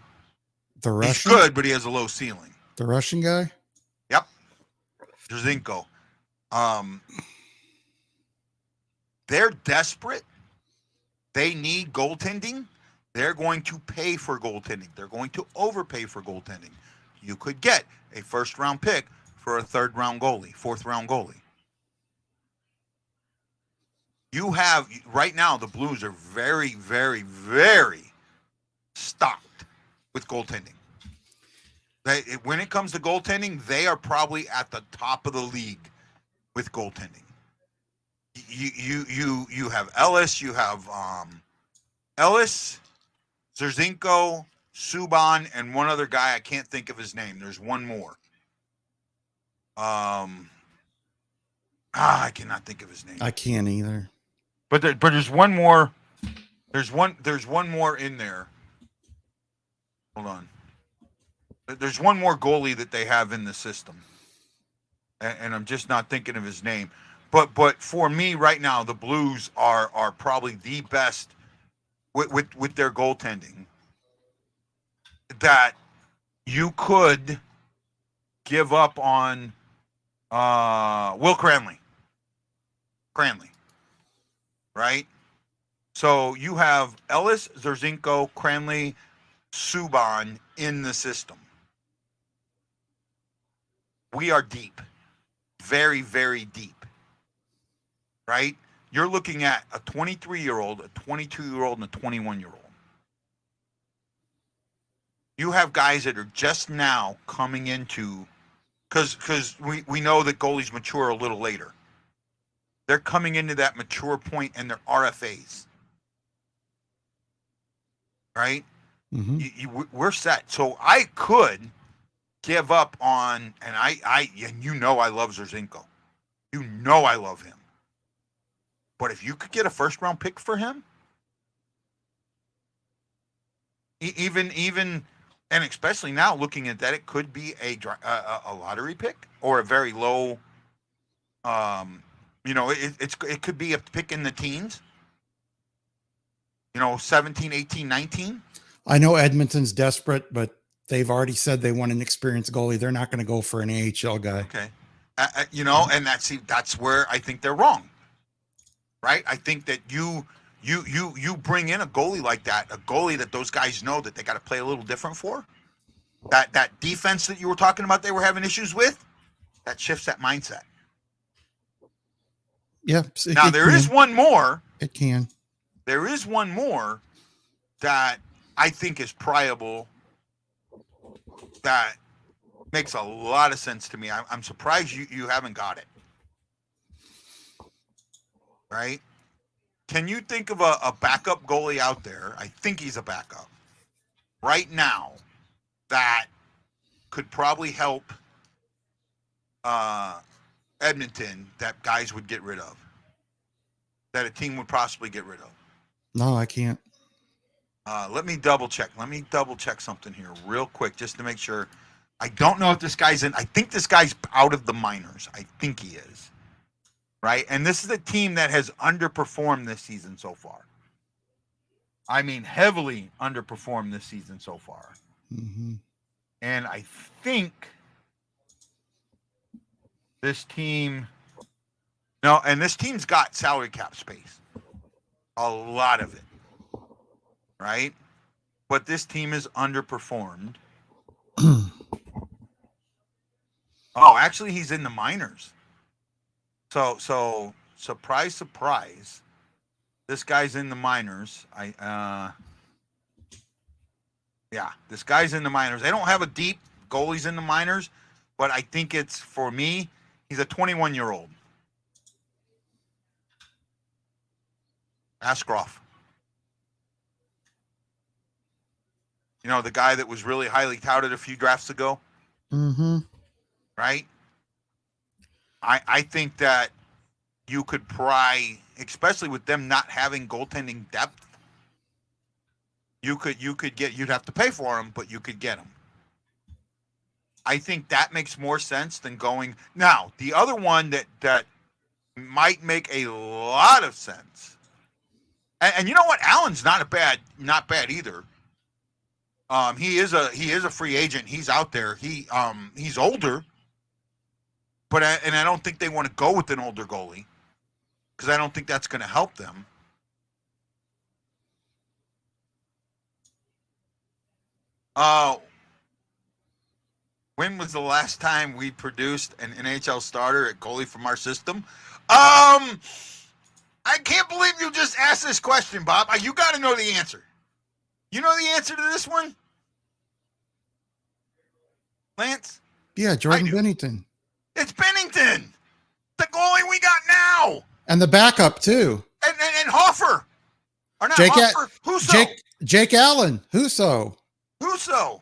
The Russian? He's good, but he has a low ceiling. The Russian guy? Yep. Drzinko. They're desperate. They need goaltending. They're going to pay for goaltending. They're going to overpay for goaltending. You could get a first-round pick for a third-round goalie, fourth-round goalie. You have, right now, the Blues are very, very, very stocked with goaltending. When it comes to goaltending, they are probably at the top of the league with goaltending. You have Ellis, you have Ellis, Zerzinko, Subban, and one other guy. I can't think of his name. There's one more. I cannot think of his name. I can't either. But there's one more. There's one more in there. Hold on. There's one more goalie that they have in the system, and I'm just not thinking of his name. But for me right now, the Blues are probably the best with their goaltending that you could give up on. Will Cranley, right? So you have Ellis, Zarzinko, Cranley, Subban in the system. We are deep, very, very deep, right? You're looking at a 23-year-old, a 22-year-old, and a 21-year-old. You have guys that are just now coming into, because we know that goalies mature a little later. They're coming into that mature point, and they're RFAs, right? Mm-hmm. We're set. So I could give up on, and I you know I love Zarzinko. You know I love him. But if you could get a first-round pick for him, even, and especially now looking at that, it could be a lottery pick or a very low. It could be a pick in the teens. 17, 18, 19. I know Edmonton's desperate, but they've already said they want an experienced goalie. They're not going to go for an AHL guy. Okay. And that's where I think they're wrong. Right? I think that you bring in a goalie like that, a goalie that those guys know that they got to play a little different for. That defense that you were talking about they were having issues with, that shifts that mindset. Yeah. Now there is one more. It can. There is one more that I think is priable, that makes a lot of sense to me. I'm surprised you haven't got it. Right? Can you think of a backup goalie out there? I think he's a backup right now that could probably help Edmonton, that guys would get rid of, that a team would possibly get rid of. No, I can't. Let me double check. Something here real quick just to make sure. I don't know if this guy's in. I think this guy's out of the minors. I think he is. Right? And this is a team that has underperformed this season so far. I mean, heavily underperformed this season so far. Mm-hmm. And I think this team, this team's got salary cap space. A lot of it. Right? But this team is underperformed. Actually, he's in the minors. So surprise, surprise. This guy's in the minors. This guy's in the minors. They don't have a deep goalies in the minors, but I think it's, for me, he's a 21-year-old. Askarov. The guy that was really highly touted a few drafts ago. Mm-hmm. Right? I think that you could pry, especially with them not having goaltending depth, you'd have to pay for him, but you could get him. I think that makes more sense than going. Now, the other one that might make a lot of sense, and you know what? Allen's not bad either. He is a free agent. He's out there. He's older, but I don't think they want to go with an older goalie because I don't think that's going to help them. When was the last time we produced an NHL starter at goalie from our system? I can't believe you just asked this question, Bob. You got to know the answer. You know the answer to this one? Lance? Yeah, Jordan Bennington. It's Bennington, the goalie we got now. And the backup, too. And Hoffer. Or not Jake Hoffer, Husso. Jake Allen, Husso. Husso. Huso.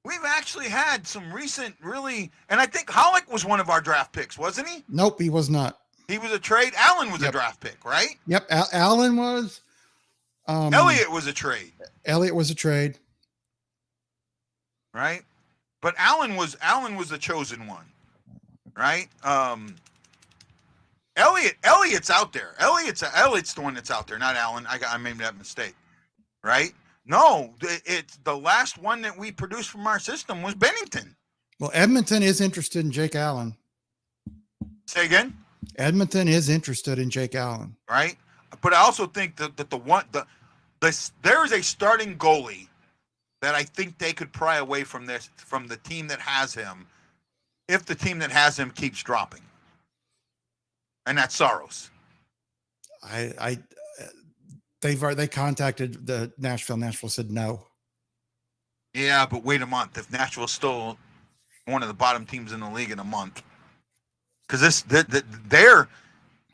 We've actually had some recent and I think Hollick was one of our draft picks, wasn't he? Nope, he was not. He was a trade. Allen was a Yep. draft pick, right? Yep, Allen was. Elliott was a trade. Elliott was a trade. Right? But Allen was the chosen one. Right? Elliott's out there. Elliott's the one that's out there, not Allen. I made that mistake. Right? No, it's the last one that we produced from our system was Bennington. Well, Edmonton is interested in Jake Allen. Say again? Edmonton is interested in Jake Allen. Right? But I also think that there is a starting goalie that I think they could pry away from the team that has him, if the team that has him keeps dropping. And that's Saros. They contacted the Nashville. Nashville said no. Yeah, but wait a month. If Nashville's still one of the bottom teams in the league in a month, because they're,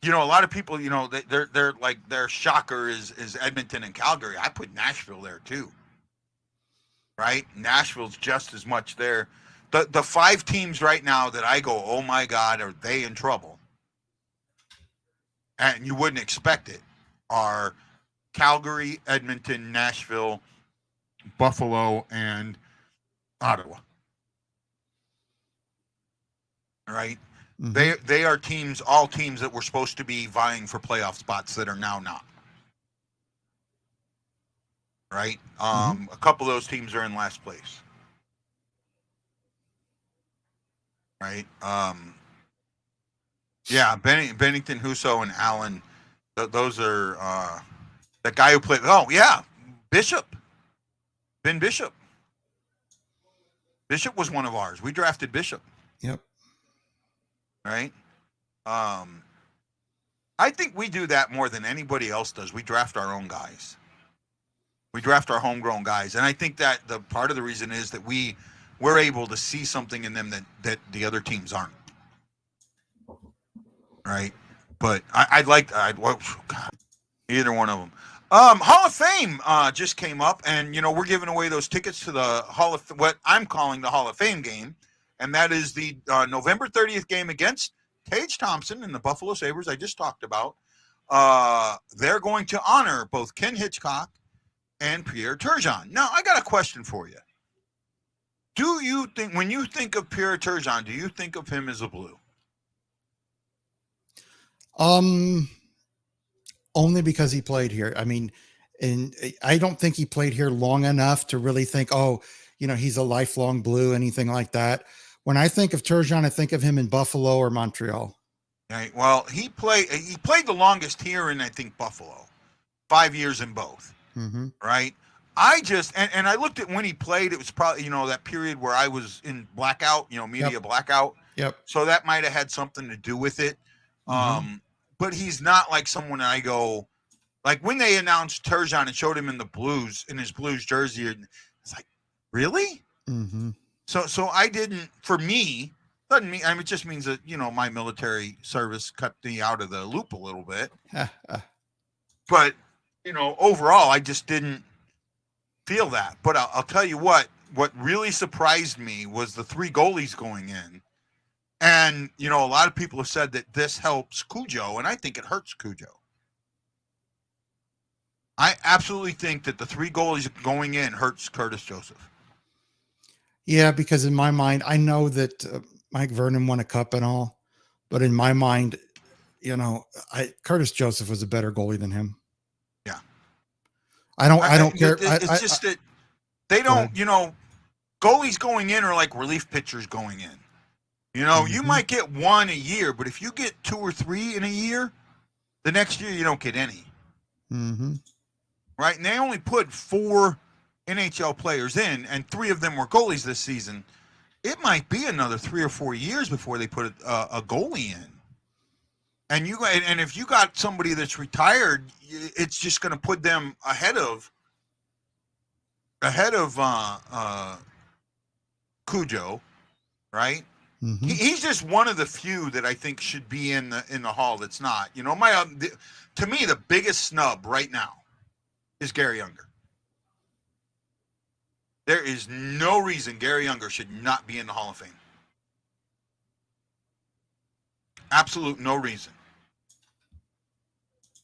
a lot of people, they're like their shocker is Edmonton and Calgary. I put Nashville there too. Right? Nashville's just as much there. The 5 teams right now that I go, oh my God, are they in trouble? And you wouldn't expect it, are Calgary, Edmonton, Nashville, Buffalo, and Ottawa. Right? Mm-hmm. They are all teams that were supposed to be vying for playoff spots that are now not. Right? A couple of those teams are in last place. Right? Yeah, Bennington, Huso, and Allen. Those are the guy who played. Oh yeah, Bishop, Ben Bishop. Bishop was one of ours. We drafted Bishop. Yep. Right. I think we do that more than anybody else does. We draft our own guys. We draft our homegrown guys, and I think that the part of the reason is that we're able to see something in them that the other teams aren't. Right, but I'd like either one of them. Hall of Fame just came up, and we're giving away those tickets to the what I'm calling the Hall of Fame game, and that is the November 30th game against Tage Thompson and the Buffalo Sabres I just talked about. They're going to honor both Ken Hitchcock and Pierre Turgeon. Now, I got a question for you. Do you think, when you think of Pierre Turgeon, do you think of him as a Blue? Only because he played here. I mean, and I don't think he played here long enough to really think, he's a lifelong Blue, anything like that. When I think of Turgeon, I think of him in Buffalo or Montreal. Right. Well, he played the longest here in, I think, Buffalo. 5 years in both. Mm-hmm. Right. I just, and I looked at when he played, it was probably, that period where I was in blackout, media blackout. Yep. So that might have had something to do with it. But he's not like someone I go, like when they announced Turgeon and showed him in his Blues jersey, it's like, really? Mm-hmm. So I didn't, for me, doesn't mean, it just means that, my military service cut me out of the loop a little bit. But, overall, I just didn't feel that. But I'll tell you what really surprised me was the 3 goalies going in. And, a lot of people have said that this helps Cujo, and I think it hurts Cujo. I absolutely think that the 3 goalies going in hurts Curtis Joseph. Yeah, because in my mind, I know that Mike Vernon won a cup and all, but in my mind, Curtis Joseph was a better goalie than him. Yeah. I don't care. It's just that they don't, goalies going in are like relief pitchers going in. You might get 1 a year, but if you get 2 or 3 in a year, the next year you don't get any. Mm-hmm. Right? And they only put 4 NHL players in, and 3 of them were goalies this season. It might be another 3 or 4 years before they put a goalie in. And if you got somebody that's retired, it's just going to put them ahead of Cujo, right? Mm-hmm. He's just one of the few that I think should be in the hall. That's not. To me, the biggest snub right now is Gary Younger. There is no reason Gary Younger should not be in the Hall of Fame. Absolute no reason.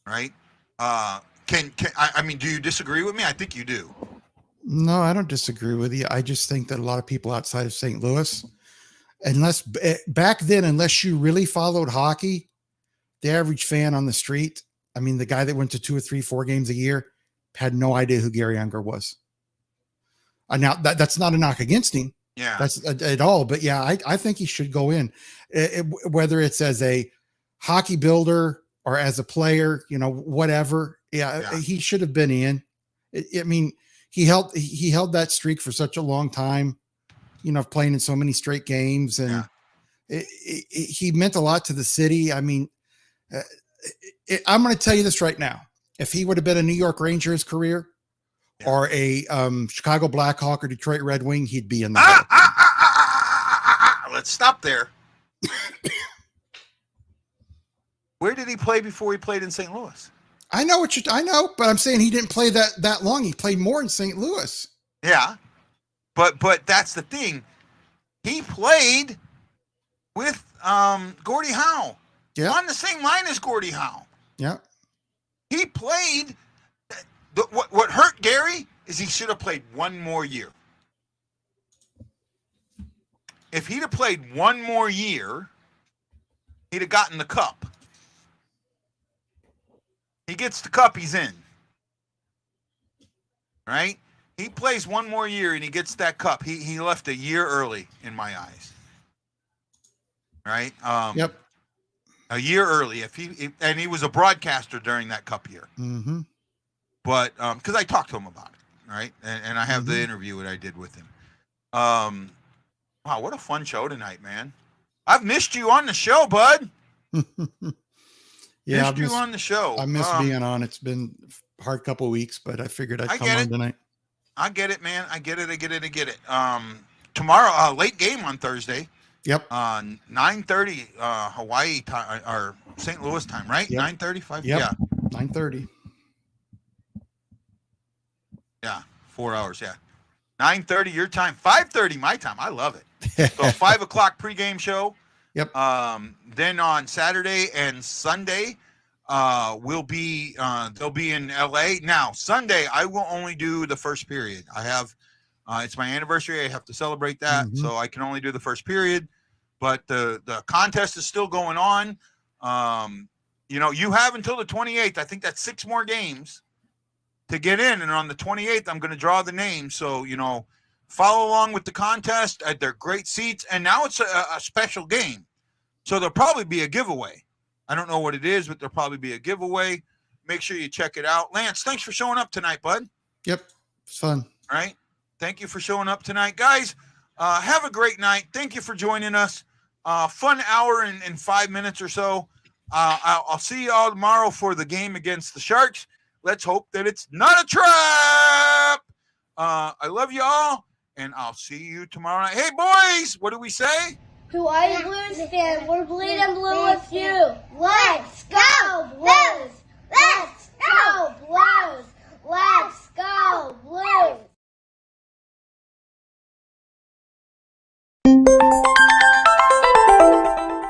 Right? I mean, do you disagree with me? I think you do. No, I don't disagree with you. I just think that a lot of people outside of St. Louis, back then, unless you really followed hockey, the average fan on the street, I mean, the guy that went to 2 or 3, 4 games a year, had no idea who Gary Younger was. Now that's not a knock against him. Yeah, that's at all. But yeah, I think he should go in, whether it's as a hockey builder or as a player, whatever. Yeah. He should have been in. I mean, he held that streak for such a long time, playing in so many straight games, and he meant a lot to the city. I mean, I'm going to tell you this right now. If he would have been a New York Rangers career or a Chicago Blackhawk or Detroit Red Wing, he'd be in the Let's stop there. Where did he play before he played in St. Louis? I know, but I'm saying he didn't play that long. He played more in St. Louis. Yeah. But that's the thing. He played with Gordie Howe. Yeah. On the same line as Gordie Howe. Yeah. He played. What hurt Gary is he should have played one more year. If he'd have played one more year, he'd have gotten the cup. He gets the cup, he's in. Right? He plays one more year and he gets that cup. He left a year early in my eyes. Right? Yep. A year early. And he was a broadcaster during that cup year. Mm-hmm. But because I talked to him about it, right? And I have the interview that I did with him. Wow, what a fun show tonight, man. I've missed you on the show, bud. Yeah, missed you on the show. I miss being on. It's been a hard couple of weeks, but I figured I'd come on tonight. I get it, man. I get it. Tomorrow, late game on Thursday. Yep. 9:30 Hawaii time or St. Louis time, right? Yep. 9:35. Yep. Yeah. 9:30. Yeah, 4 hours. Yeah. 9:30 your time, 5:30 my time. I love it. So 5 o'clock pregame show. Yep. Then on Saturday and Sunday, they'll be in LA. Now Sunday, I will only do the first period. I have, it's my anniversary. I have to celebrate that, so I can only do the first period. But the contest is still going on. You have until the 28th. I think that's 6 more games to get in, and on the 28th, I'm going to draw the names. So follow along with the contest. They're great seats, and now it's a special game, so there'll probably be a giveaway. I don't know what it is, but there'll probably be a giveaway. Make sure you check it out. Lance, thanks for showing up tonight, bud. Yep, it's fun. All right, thank you for showing up tonight, guys. Have a great night. Thank you for joining us. Fun hour and 5 minutes or so. I'll see you all tomorrow for the game against the Sharks. Let's hope that it's not a trap. I love you all, and I'll see you tomorrow night. Hey, boys, what do we say? To all you Blues fans, we're bleeding blue with you. Let's go, Blues!